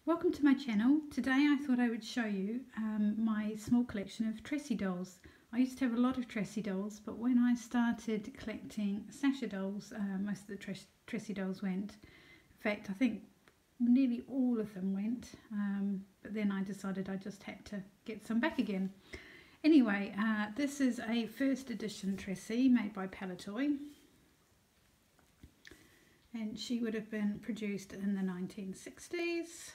Welcome to my channel. Today I thought I would show you my small collection of Tressy dolls. I used to have a lot of Tressy dolls, but when I started collecting Sasha dolls, most of the Tressy dolls went. In fact, I think nearly all of them went, but then I decided I just had to get some back again. Anyway, this is a first edition Tressy made by Palitoy, and she would have been produced in the 1960s.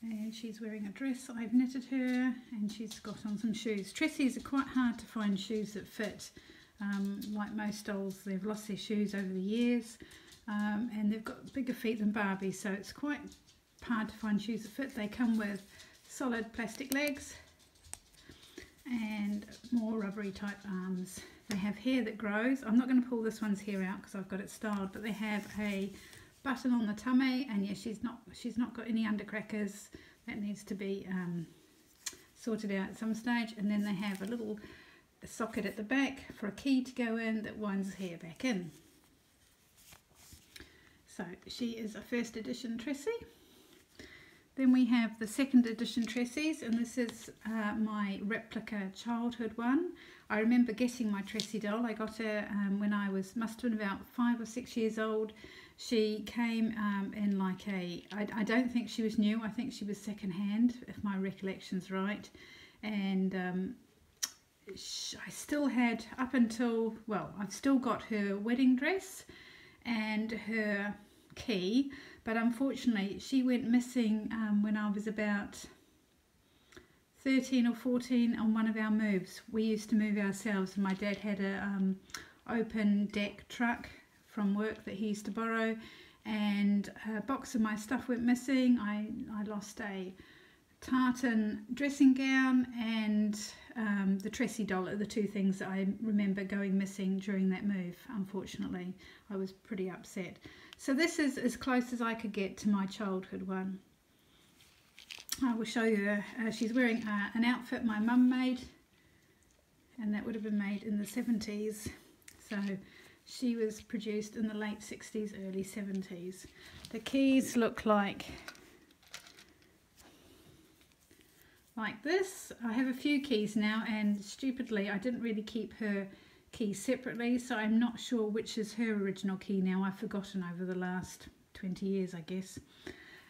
And she's wearing a dress I've knitted her, and she's got on some shoes. Tressys are quite hard to find shoes that fit. Like most dolls, they've lost their shoes over the years, and they've got bigger feet than Barbie, so it's quite hard to find shoes that fit. They come with solid plastic legs and more rubbery type arms. They have hair that grows. I'm not going to pull this one's hair out because I've got it styled, but they have a button on the tummy, and yes, she's not got any undercrackers. That needs to be sorted out at some stage. And then they have a little socket at the back for a key to go in that winds the hair back in. So she is a first edition Tressy. Then we have the second edition Tressys, and this is my replica childhood one. I remember getting my Tressy doll. I got her when I must have been about 5 or 6 years old. She came in like I don't think she was new, I think she was second hand, if my recollection's right. And I still had, up until, well, I've still got her wedding dress and her key, but unfortunately she went missing when I was about 13 or 14 on one of our moves. We used to move ourselves, and my dad had a open deck truck from work that he used to borrow, and a box of my stuff went missing. I lost a tartan dressing gown and the Tressy doll are the two things that I remember going missing during that move. Unfortunately, I was pretty upset. So this is as close as I could get to my childhood one. I will show you she's wearing an outfit my mum made, and that would have been made in the 70s. So she was produced in the late 60s, early 70s. The keys look like this. I have a few keys now, and stupidly I didn't really keep her keys separately, so I'm not sure which is her original key now. I've forgotten over the last 20 years, I guess.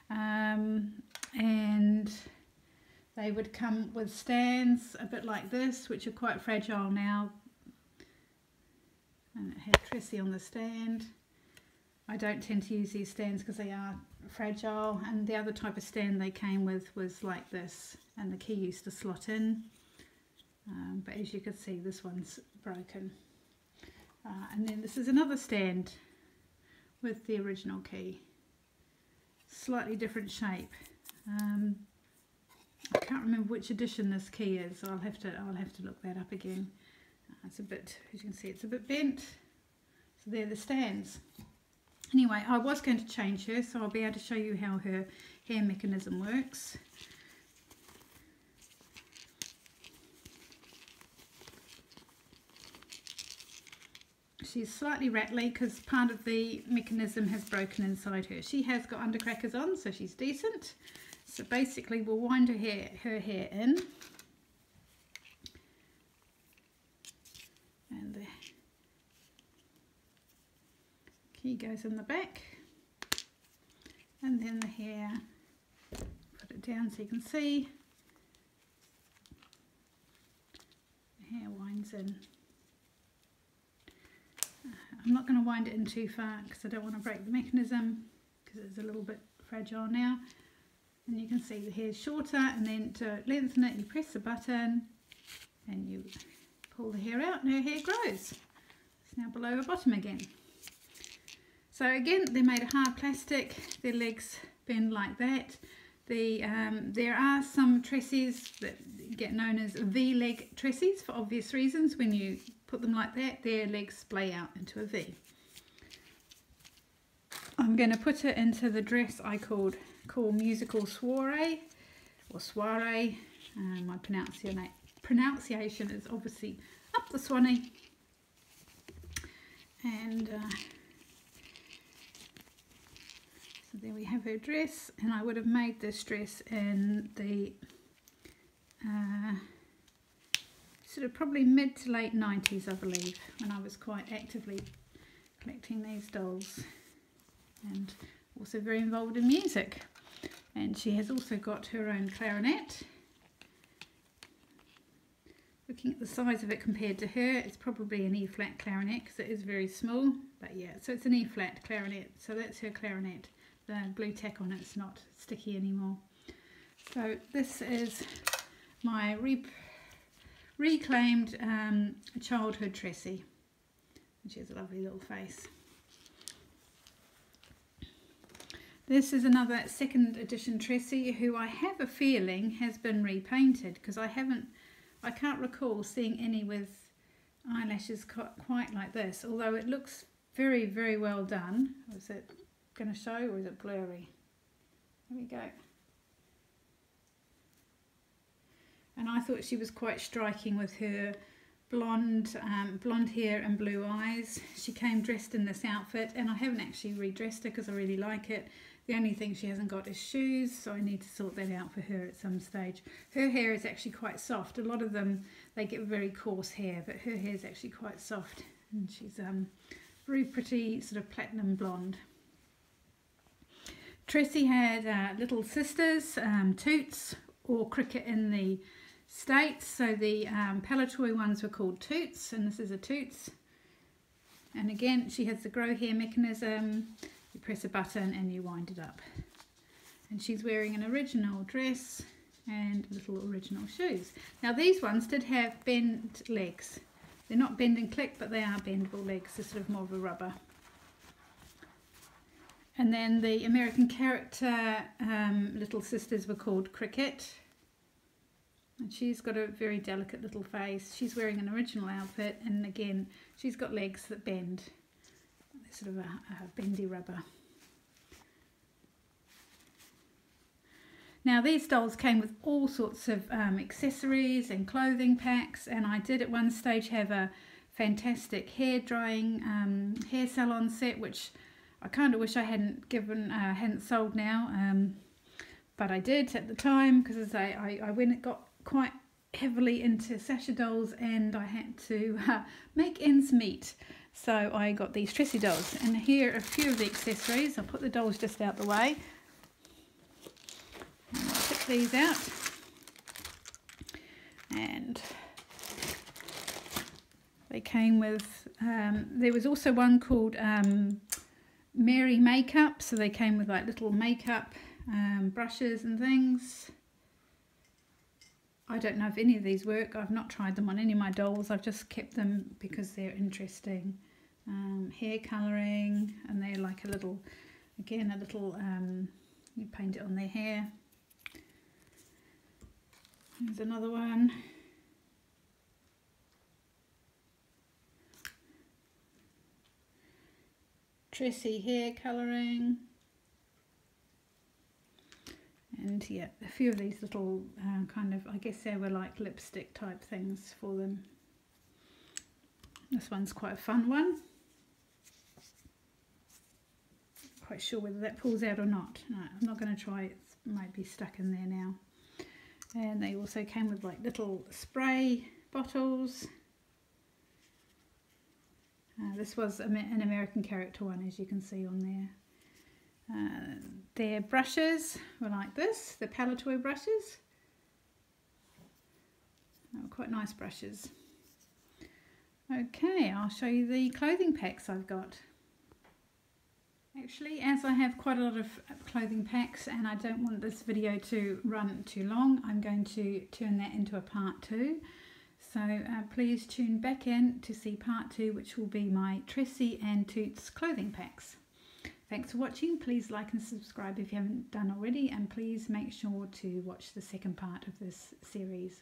And they would come with stands a bit like this, which are quite fragile now. And it had Tressy on the stand. I don't tend to use these stands because they are fragile, and the other type of stand they came with was like this, and the key used to slot in, but as you can see, this one's broken. And then this is another stand with the original key, slightly different shape. I can't remember which edition this key is, so I'll have to look that up again. It's a bit, as you can see, it's a bit bent. So they're the stands. Anyway, I was going to change her, so I'll be able to show you how her hair mechanism works. She's slightly rattly because part of the mechanism has broken inside her. She has got undercrackers on, so she's decent. So basically we'll wind her hair in. And the key goes in the back, and then the hair, put it down so you can see, the hair winds in. I'm not going to wind it in too far because I don't want to break the mechanism, because it's a little bit fragile now. And you can see the hair's shorter, and then to lengthen it you press the button and you pull the hair out, and her hair grows. It's now below her bottom again. So again, they're made of hard plastic. Their legs bend like that. There are some Tressys that get known as V-leg Tressys for obvious reasons. When you put them like that, their legs splay out into a V. I'm going to put it into the dress I call Musical Soiree, or Soiree. My pronunciation is obviously up the Swanee, and we have her dress, and I would have made this dress in the sort of probably mid to late 90s, I believe, when I was quite actively collecting these dolls, and also very involved in music. And she has also got her own clarinet. Looking at the size of it compared to her, it's probably an E-flat clarinet because it is very small. But yeah, so it's an E-flat clarinet. So that's her clarinet. The blue tack on it's not sticky anymore. So this is my reclaimed childhood Tressy. And she has a lovely little face. This is another second edition Tressy who I have a feeling has been repainted, because I can't recall seeing any with eyelashes quite like this, although it looks very, very well done. Is it going to show, or is it blurry? There we go. And I thought she was quite striking with her blonde hair and blue eyes. She came dressed in this outfit, and I haven't actually redressed her because I really like it. The only thing she hasn't got is shoes, so I need to sort that out for her at some stage. Her hair is actually quite soft. A lot of them, they get very coarse hair, but her hair is actually quite soft, and she's very pretty, sort of platinum blonde. Tressy had little sisters, Toots, or Cricket in the States. So the Palatoy ones were called Toots, and this is a Toots. And again, she has the grow hair mechanism. You press a button and you wind it up. And she's wearing an original dress and little original shoes. Now these ones did have bent legs. They're not bend and click, but they are bendable legs. They're sort of more of a rubber. And then the American character little sisters were called Cricket. And she's got a very delicate little face. She's wearing an original outfit, and again, she's got legs that bend. They're sort of a bendy rubber. Now these dolls came with all sorts of accessories and clothing packs, and I did at one stage have a fantastic hair drying hair salon set, which I kind of wish I hadn't sold now, but I did at the time, because I got quite heavily into Sasha dolls, and I had to make ends meet. So I got these Tressy dolls, and here are a few of the accessories. I'll put the dolls just out the way. And I'll pick these out. And they came with, there was also one called Mary Makeup. So they came with like little makeup brushes and things. I don't know if any of these work. I've not tried them on any of my dolls. I've just kept them because they're interesting. Hair colouring, and they're like a little, again, a little, you paint it on their hair. There's another one. Tressy hair colouring. And yeah, a few of these little kind of, I guess they were like lipstick type things for them. This one's quite a fun one. Quite sure whether that pulls out or not. No, I'm not going to try it. It might be stuck in there now. And they also came with like little spray bottles. This was an American character one, as you can see on there. Their brushes were like this, the Palatoy brushes. They were quite nice brushes. Okay, I'll show you the clothing packs I've got. Actually, as I have quite a lot of clothing packs and I don't want this video to run too long, I'm going to turn that into a part 2. So please tune back in to see part 2, which will be my Tressy and Toots clothing packs. Thanks for watching. Please like and subscribe if you haven't done already, and please make sure to watch the second part of this series.